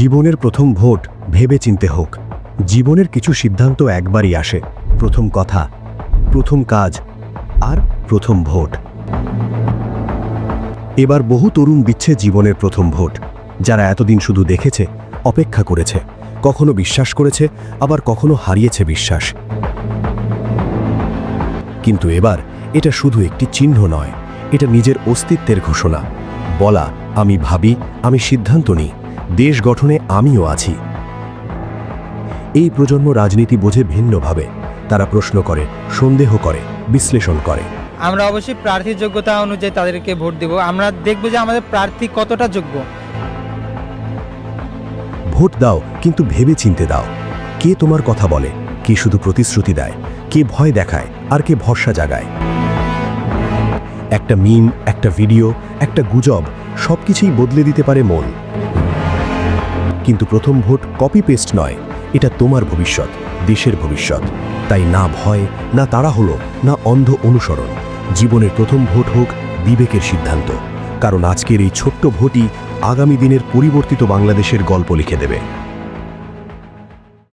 জীবনের প্রথম ভোট ভেবে চিনতে হোক। জীবনের কিছু সিদ্ধান্ত একবারই আসে, প্রথম কথা, প্রথম কাজ আর প্রথম ভোট। এবার বহু তরুণ দিচ্ছে জীবনের প্রথম ভোট, যারা এতদিন শুধু দেখেছে, অপেক্ষা করেছে, কখনো বিশ্বাস করেছে, আবার কখনো হারিয়েছে বিশ্বাস। কিন্তু এবার এটা শুধু একটি চিহ্ন নয়, এটা নিজের অস্তিত্বের ঘোষণা। বলা, আমি ভাবি, আমি সিদ্ধান্ত নিই, দেশ গঠনে আমিও আছি। এই প্রজন্ম রাজনীতি বোঝে ভিন্নভাবে। তারা প্রশ্ন করে, সন্দেহ করে, বিশ্লেষণ করে। আমরা অবশ্যই প্রার্থীর যোগ্যতা অনুযায়ী তাদেরকে ভোট দেব। আমরা দেখব যে আমাদের প্রার্থী কতটা যোগ্য। ভোট দাও, কিন্তু ভেবে চিনতে দাও। কে তোমার কথা বলে, কে শুধু প্রতিশ্রুতি দেয়, কে ভয় দেখায় আর কে ভরসা জাগায়। একটা মিম, একটা ভিডিও, একটা গুজব সবকিছুই বদলে দিতে পারে মন। কিন্তু প্রথম ভোট কপি পেস্ট নয়, এটা তোমার ভবিষ্যৎ, দেশের ভবিষ্যৎ। তাই না ভয়, না তাড়াহুড়ো, না অন্ধ অনুসরণ। জীবনের প্রথম ভোট হোক বিবেকের সিদ্ধান্ত, কারণ আজকের এই ছোট্ট ভোটই আগামী দিনের পরিবর্তিত বাংলাদেশের গল্প লিখে দেবে।